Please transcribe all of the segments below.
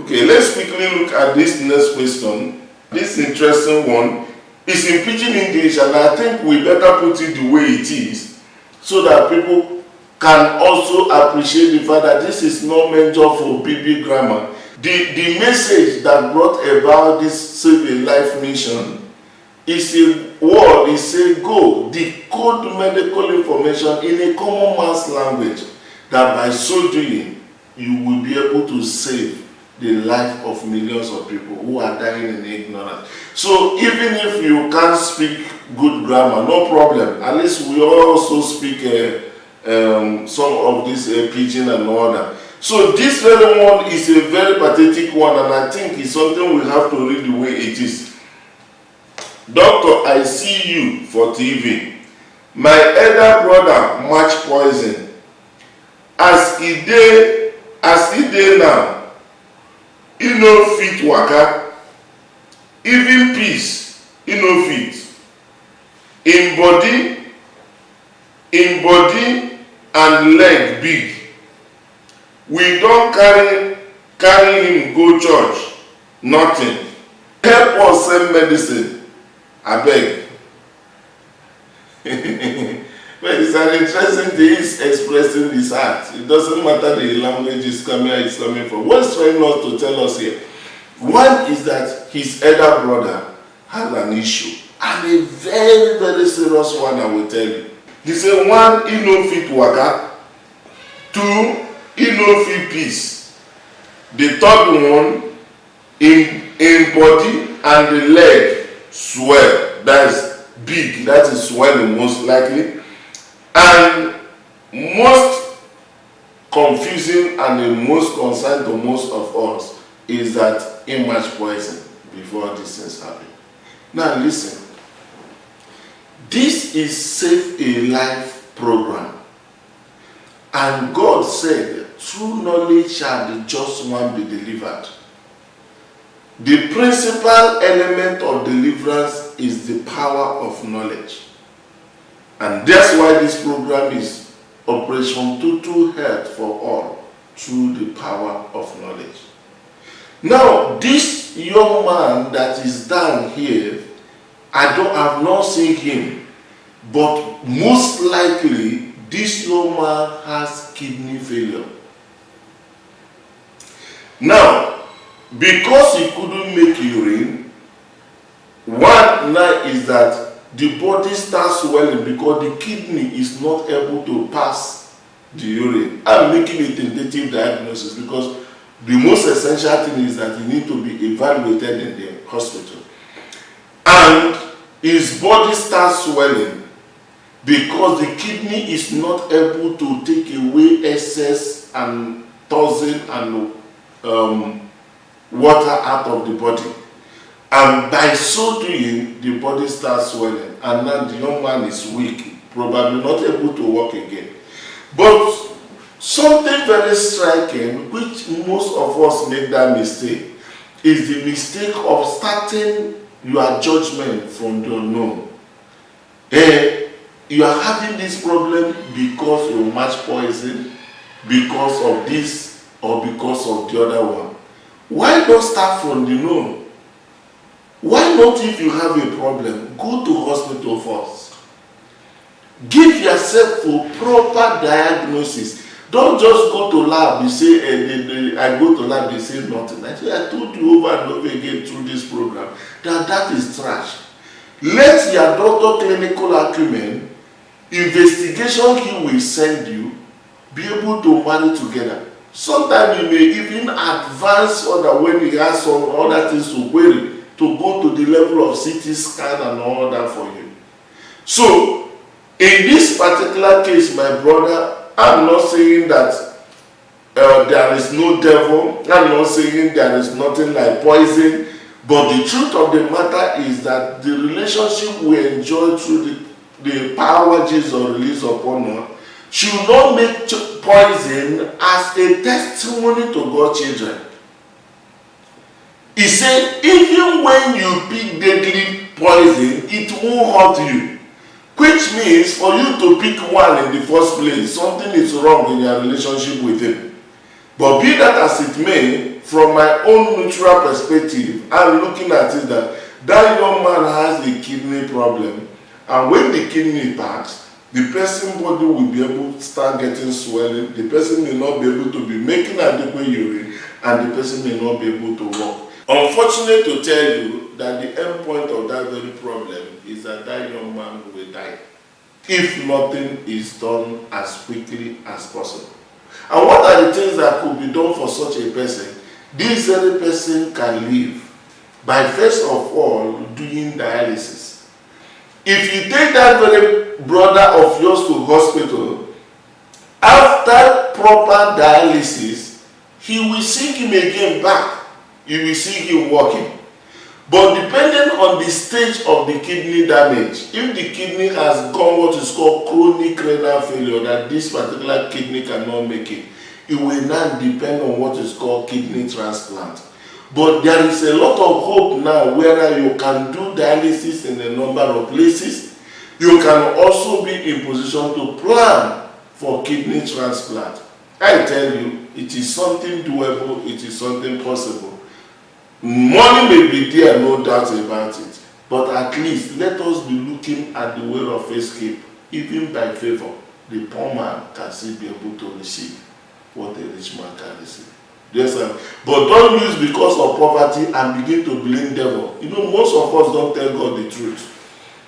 Okay, let's quickly look at this next question. This interesting one is in Pidgin English, and I think we better put it the way it is so that people can also appreciate the fact that this is not meant just for BB grammar. The message that brought about this Save a Life mission is a word, is a go, decode medical information in a common man's language, that by so doing, you will be able to save the life of millions of people who are dying in ignorance. So even if you can't speak good grammar, no problem. At least we also speak some of this Pidgin and all that. So this very one is a very pathetic one, and I think it's something we have to read the way it is. Doctor, I see you for TV. My elder brother match poison. As he dey now, he no fit waka. Even peace, he no fit. In body and leg big. We don't carry him go church. Nothing. Help us send medicine. I beg. But it's an interesting thing. He's expressing his heart. It doesn't matter the language is coming from. What's trying not to tell us here? One is that his elder brother has an issue, and a very, very serious one, I will tell you. He said, one, he no fit waka. Two, he no fit peace. The third one, in body and the leg swell. That is big. That is swelling most likely. And most confusing and the most concerned to most of us is that he match poison before these things happen. Now listen. This is Save a Life program. And God said, through knowledge shall the just one be delivered. The principal element of deliverance is the power of knowledge. And that's why this program is Operation Total Health for All, through the power of knowledge. Now, this young man that is down here, I've not seen him, but most likely this young man has kidney failure. Now, because he couldn't make urine, one now is that the body starts swelling because the kidney is not able to pass the urine. I'm making a tentative diagnosis because the most essential thing is that he needs to be evaluated in the hospital. And his body starts swelling because the kidney is not able to take away excess and toxin and water out of the body. And by so doing, the body starts swelling, and now the young man is weak, probably not able to walk again. But something very striking, which most of us make that mistake, is the mistake of starting your judgment from the unknown. You are having this problem because you match poison, because of this, or because of the other one. Why not start from the known? Why not, if you have a problem, go to hospital first? Give yourself a proper diagnosis. Don't just go to lab, you say, I go to lab, they say nothing. I told you over and over again through this program that is trash. Let your doctor clinical acumen, investigation he will send you, be able to marry together. Sometimes you may even advance other when he has some other things to query, to go to the level of CT scan and all that for you. So, in this particular case, my brother, I'm not saying that there is no devil. I'm not saying there is nothing like poison. But the truth of the matter is that the relationship we enjoy through the power Jesus released upon us should not make poison as a testimony to God's children. He said, even when you pick deadly poison, it won't hurt you. Which means for you to pick one in the first place, something is wrong in your relationship with him. But be that as it may, from my own neutral perspective, I'm looking at it that young man has a kidney problem, and when the kidney attacks, the person's body will be able to start getting swelling, the person may not be able to be making adequate urine, and the person may not be able to walk. Unfortunate to tell you that the end point of that very problem is that young man will die if nothing is done as quickly as possible. And what are the things that could be done for such a person? This very person can live by first of all doing dialysis. If you take that very brother of yours to hospital, after proper dialysis, he will see him again back. You will see him walking. But depending on the stage of the kidney damage, if the kidney has gone what is called chronic renal failure, that this particular kidney cannot make it, it will now depend on what is called kidney transplant. But there is a lot of hope now where you can do dialysis in a number of places. You can also be in position to plan for kidney transplant. I tell you, it is something doable, it is something possible. Money may be there, no doubt about it, but at least let us be looking at the way of escape. Even by favor, the poor man can still be able to receive what a rich man can receive. Yes, sir. But don't use because of poverty and begin to blame devil. You know, most of us don't tell God the truth.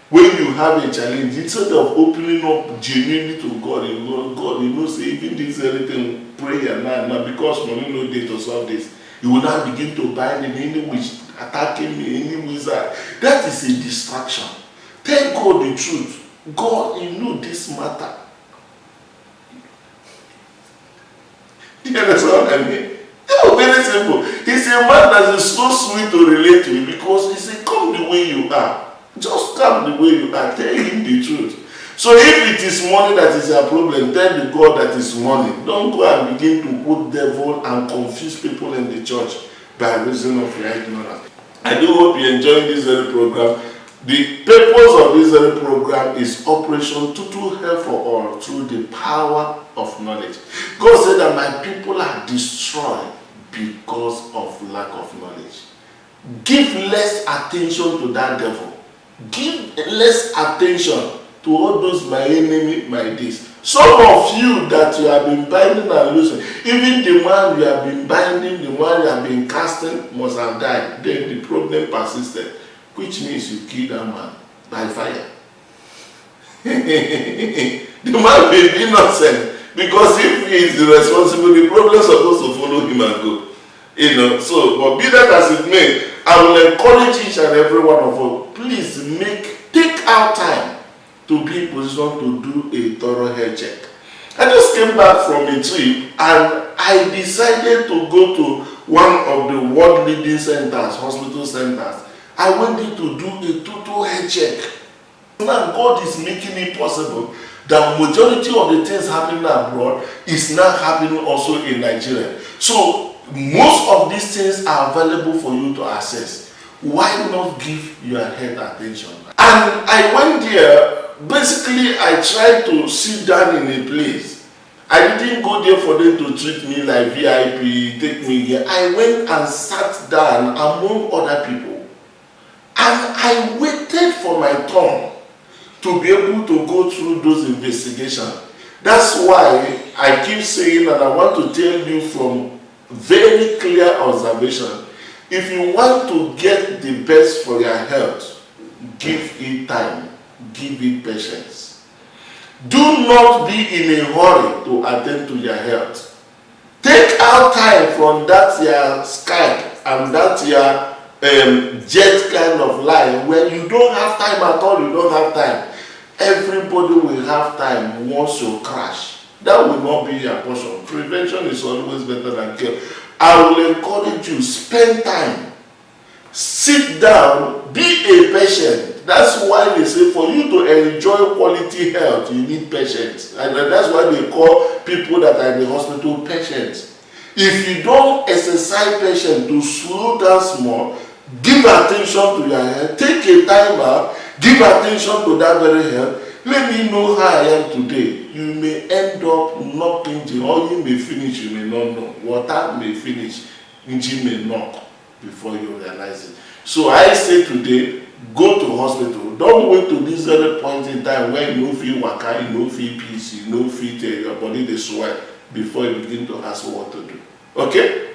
When you have a challenge, instead of opening up genuinely to God, God, say, even this everything, prayer now, because money no day to solve this. You will now begin to bind in any witch attacking me, any wizard. That is a distraction. Tell God the truth. God, you know this matter. Do you understand what I mean? It's very simple. He's a man that is so sweet to relate to because he said, come the way you are. Just come the way you are. Tell him the truth. So if it is money that is a problem, tell the God that is money. Don't go and begin to put devil and confuse people in the church by reason of your ignorance. I do hope you enjoy this very program. The purpose of this very program is Operation Total Health for All through the power of knowledge. God said that my people are destroyed because of lack of knowledge. Give less attention to that devil. Give less attention to all those my enemy, my this. Some of you that you have been binding and losing, even the man you have been binding, the man you have been casting must have died. Then the problem persisted, which means you killed that man by fire. The man may be innocent because if he is responsible, the problem is supposed to follow him and go. You know, so, but be that as it may, I will encourage each and every one of us, please take out time to be in position to do a thorough health check. I just came back from a trip and I decided to go to one of the world leading centers, hospital centers. I went in to do a total health check. Now God is making it possible that majority of the things happening abroad is now happening also in Nigeria. So most of these things are available for you to access. Why not give your health attention? And I went there. Basically, I tried to sit down in a place. I didn't go there for them to treat me like VIP, take me here. I went and sat down among other people. And I waited for my turn to be able to go through those investigations. That's why I keep saying, and I want to tell you from very clear observation, if you want to get the best for your health, give it time. Give it patience. Do not be in a hurry to attend to your health. Take out time from that your Skype and that your jet kind of line where you don't have time at all, you don't have time. Everybody will have time once you crash. That will not be your portion. Prevention is always better than cure. I will encourage you, spend time. Sit down, be a patient. That's why they say for you to enjoy quality health, you need patience. And that's why they call people that are in the hospital patients. If you don't exercise patience to slow down small, give attention to your health, take a time out, give attention to that very health. Let me know how I am today. You may end up not pinching, or you may finish, you may not know. Water may finish. engine may knock before you realize it. So I say today, go to hospital. Don't wait to this other point in time when you no feel waka, you no feel peace, you no feel your body dey sweat before you begin to ask what to do. Okay?